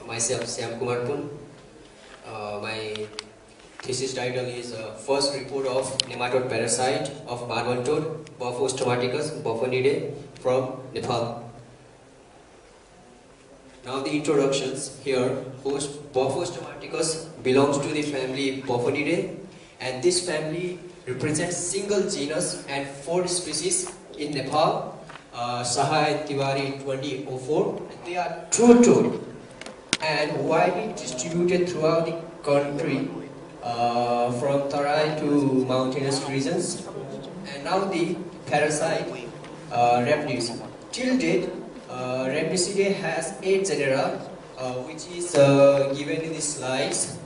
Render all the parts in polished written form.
myself Syam Kumar Pun. My thesis title is First Report of Nematode Parasite of Barwantod, Bophos stomaticus, Bophonidae from Nepal. Now the introductions here. Bophos stomaticus belongs to the family Bophonidae, and this family represents single genus and 4 species in Nepal. Saha and Tiwari 2004. They are true-toed and widely distributed throughout the country, from Tarai to mountainous regions. And now the parasite Rhabdis. Till date, Rhabdisidae has 8 genera, which is given in the slides.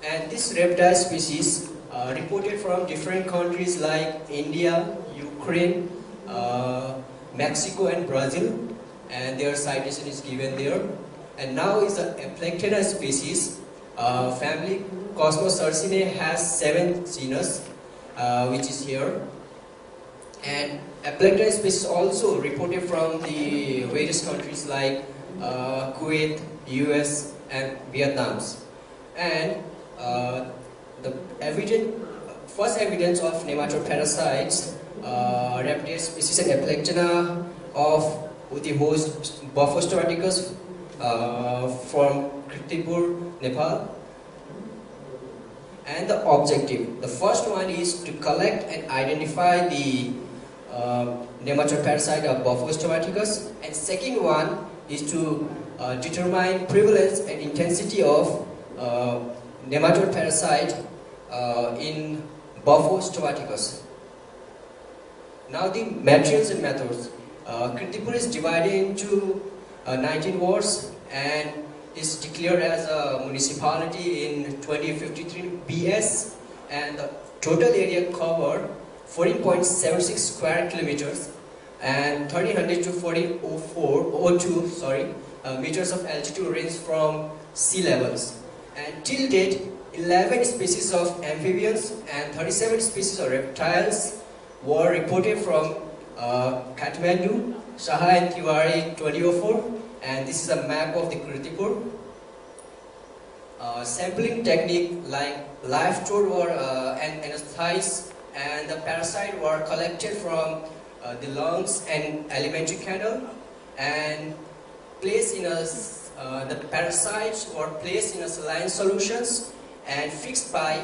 And this reptile species reported from different countries like India, Ukraine, Mexico and Brazil, and their citation is given there. And now is a Aplectena species. Family Cosmocercinae has 7 genus, which is here. And Aplectena species also reported from the various countries like Kuwait, US and Vietnam. And the first evidence of nematode parasites, Rhabdis species and Aplectena with the host Bophos stomaticus from Kirtipur, Nepal. And the objective. The first one is to collect and identify the nematode parasite of Bophos stomaticus, and second one is to determine prevalence and intensity of nematode parasite in Bophos stomaticus. Now the materials and methods. Kirtipur is divided into 19 wards and is declared as a municipality in 2053 BS, and the total area covered 14.76 square kilometers and 1300 to 1402 meters of altitude range from sea levels. And till date, 11 species of amphibians and 37 species of reptiles were reported from Kathmandu, Saha and Tiwari 2004, and this is a map of the Kirtipur. Sampling technique like live stored were anesthetized, and the parasite were collected from the lungs and alimentary canal, and placed in the parasites were placed in a saline solutions and fixed by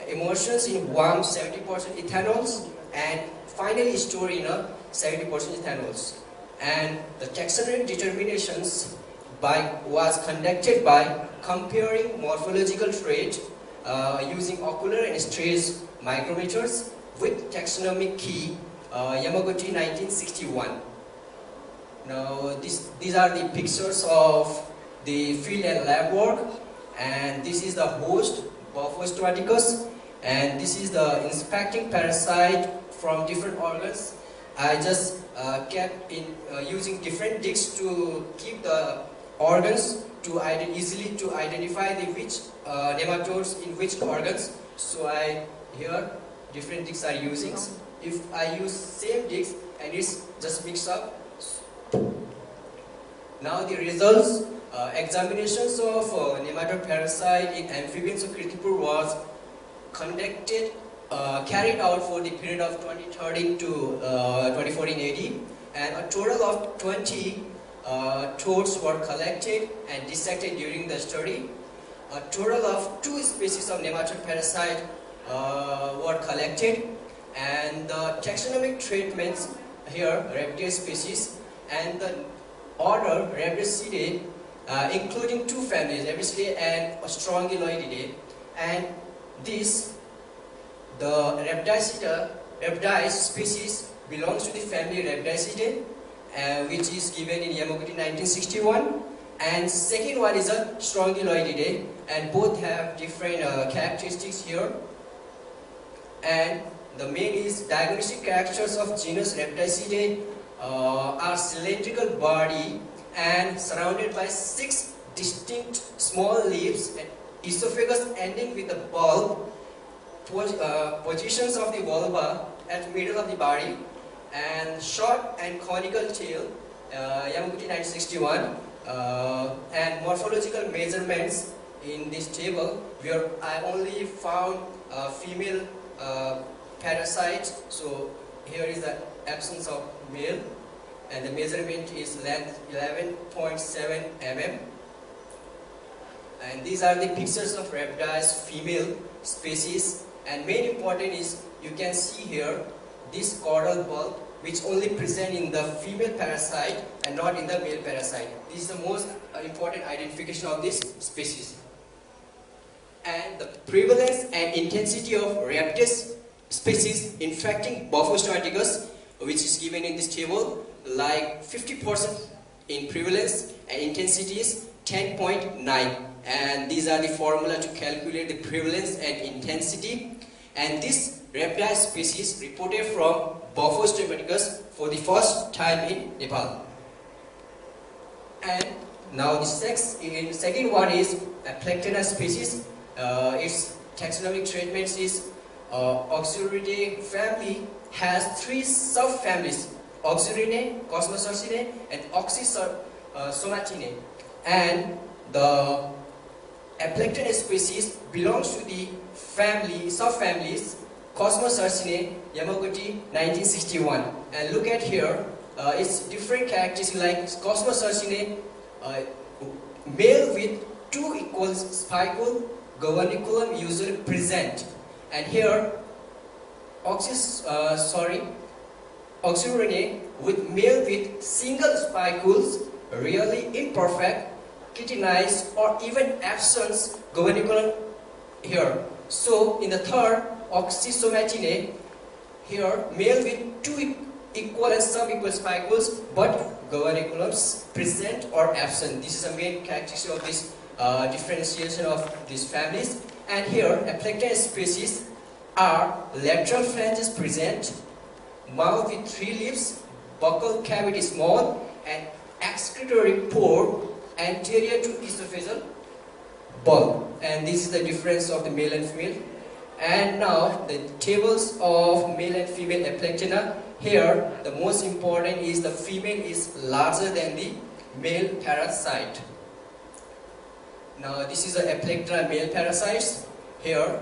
emulsions in warm 70% ethanols and finally stored in a 70% ethanols. And the taxonomic determinations was conducted by comparing morphological traits using ocular and stress micrometers with taxonomic key Yamaguchi 1961. Now these are the pictures of the field and lab work, and this is the host Bophos stomaticus, and this is the inspecting parasite from different organs. I just kept in using different discs to keep the organs to easily to identify the which nematodes in which organs. So here different discs are using. If I use same disc and it's just mixed up. Now the results. Examinations of nematode parasite in amphibians of Kirtipur was carried out for the period of 2013 to 2014 AD, and a total of 20 toads were collected and dissected during the study. A total of 2 species of nematode parasite were collected, and the taxonomic treatments here, Rhabdis species, and the order Rhabdisidae, including 2 families, Rhabdisidae and Strongyloididae, and the Rhabdis species belongs to the family Rhabdisidae, which is given in Yamaguchi 1961, and second one is a Strongyloididae, and both have different characteristics here. And the main is diagnostic characters of genus Rhabdisidae are cylindrical body and surrounded by 6 distinct small leaves and esophagus ending with a bulb, positions of the vulva at middle of the body, and short and conical tail, Yamaguchi 1961, and morphological measurements in this table, where I only found female parasite. So here is the absence of male, and the measurement is length 11.7 mm. And these are the pictures of Rhabdias female species. And main important is you can see here this caudal bulb, which only present in the female parasite and not in the male parasite. This is the most important identification of this species. And the prevalence and intensity of Rhabdias species infecting Bophostomaticus, which is given in this table, like 50% in prevalence and intensity is 10.9. And these are the formula to calculate the prevalence and intensity. And this Rhabdias species reported from Bophostomaticus for the first time in Nepal. And now the second one is Aplectena species. Its taxonomic treatment is Oxyrinae family has 3 subfamilies: Oxyrinae, Cosmocercinae, and Oxysomatinae. And the Aplectena species belongs to the subfamilies Cosmocercinae, Yamaguchi, 1961. And look at here, its different characteristics like Cosmocercinae, male with 2 equal spicule, gubernaculum usually present. And here, Oxyrinae with male with single spicules, really imperfect, chitinized, or even absence gubernaculum here. So in the third, Oxysomatinae, here male with 2 equal and sub-equal spicules, but gubernaculums present or absent. This is the main characteristic of this differentiation of these families. And here, Aplectena species are lateral phalanges present, mouth with 3 lips, buccal cavity small, and excretory pore anterior to esophageal bulb. And this is the difference of the male and female. And now the tables of male and female Aplectena. Here the most important is the female is larger than the male parasite. Now this is the Aplectena male parasites here.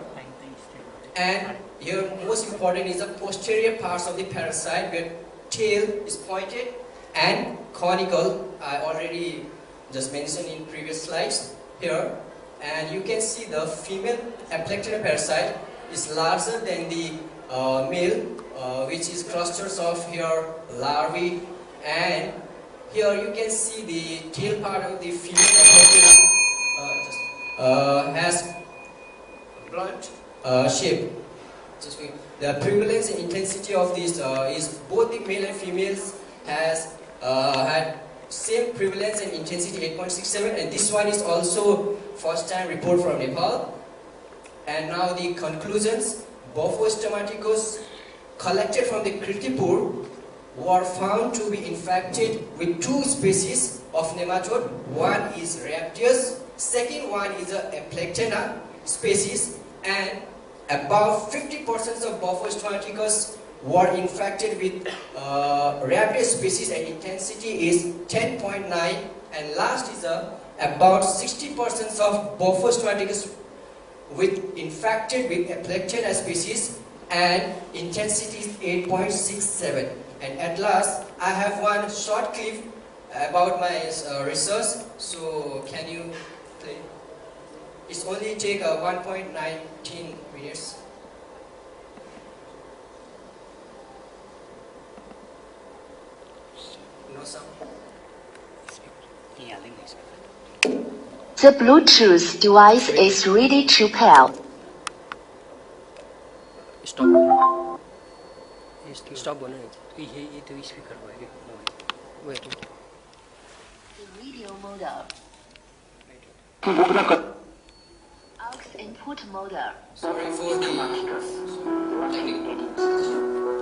And here most important is the posterior parts of the parasite, where tail is pointed and conical. I already just mentioned in previous slides here. And you can see the female Aplectena parasite is larger than the male, which is clusters of here larvae. And here you can see the tail part of the female Aplectena has blunt shape. The prevalence and intensity of this is both the male and females has had same prevalence and intensity 8.67, and this one is also first time report from Nepal. And now the conclusions. Bophostomaticus collected from the Kirtipur were found to be infected with 2 species of nematode. One is Rhabdias, second one is a Aplectena species, and about 50% of Bophostomaticus were infected with Rhabdias species, and intensity is 10.9. And last is about 60% of Bophostomaticus infected with Aplectena species, and intensity is 8.67. And at last, I have one short clip about my research. So can you play? It's only take 1.19 minutes. No sound. The Bluetooth device is ready to pair. Stop. Stop. Speaker. Wait. The video model. Aux input model. Sorry for the technical.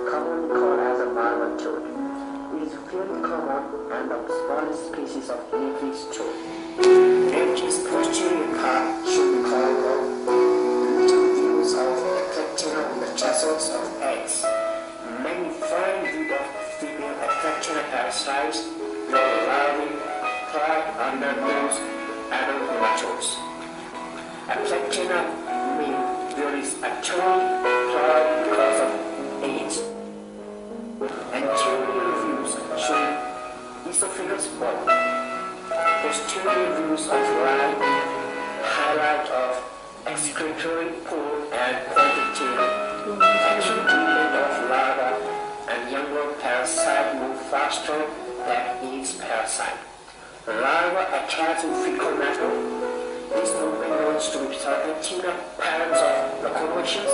Commonly called as a malvatode, it is fairly common and the smallest species of aphis toad. Its posterior part should be conical, little views of Aplectena in the chestnuts of eggs. Many fine breed of female Aplectena parasites, larvae, thrive on under those adult nematodes. A platinum mean there is actually cloud because of age. Anterior views show esophagus bone. Posterior views of line highlight of excretory pool and pointed tail. Acute movement of larva and younger parasite move faster than age parasite. Larva attach to fecal matter. This movement knows to be targeting patterns of locomotions,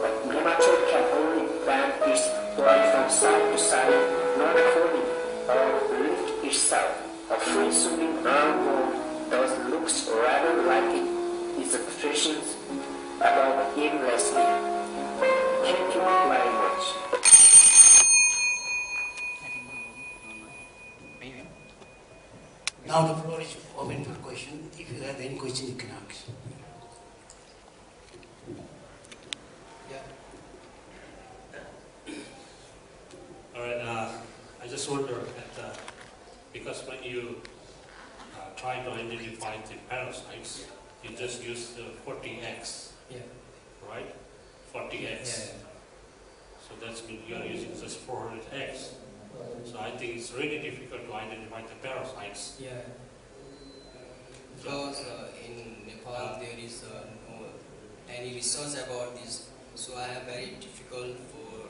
but nematode can only bend its body from side to side, not holding or lift itself. A free-swimming round thus looks rather like it is a position above aimlessly. Thank you very much. Now the floor is open for question. If you have any question, you can ask. All right. I just wonder that because when you try to identify the parasites, you just use the 40x, Yeah. right? 40x. So that's mean you are using just 400x. So I think it's really difficult to identify the parasites. Yeah. Because in Nepal there is no any research about this, so I have very difficult for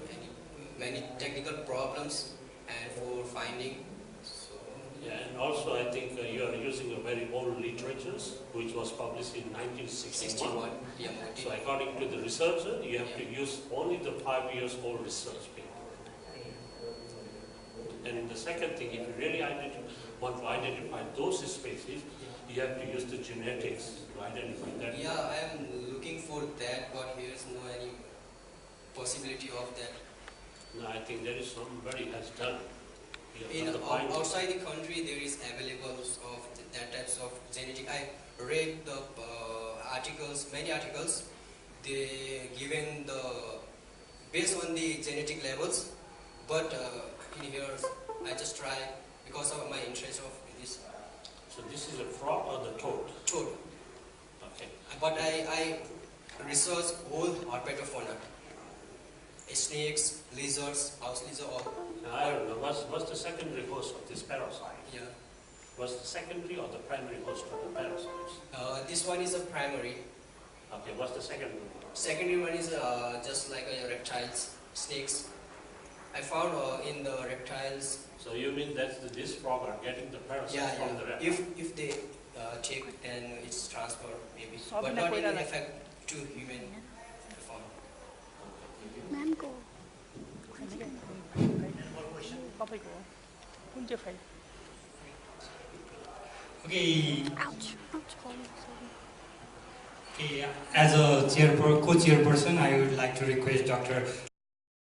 many technical problems and for finding. So Yeah, and also I think you are using a very old literature which was published in 1961. 61. Yeah. So according to the researcher, you have to use only the 5 years old research paper. And the second thing, if you really want to identify those species, you have to use the genetics to identify that. Yeah, I am looking for that, but here is no any possibility of that. No, I think there is somebody has done. In outside the country, there is available of that types of genetic. I read the articles, many articles. They given the based on the genetic levels, but in here I just try because of my interest of this So this is a frog or the toad? toad. Okay. But I research all herpetofauna, snakes, lizards, house lizard, all. I don't know. What's the secondary host of this parasite? Yeah. Was the secondary or the primary host of the parasites? This one is a primary. Okay, what's the secondary? Secondary one is just like reptiles, snakes. I found in the reptiles. So you mean that this frog are getting the parasite from the reptile? If they take, then it's transferred maybe, but not in effect to human fauna. Ma'am को Okay. ouch Okay. As a co-chairperson, I would like to request Dr.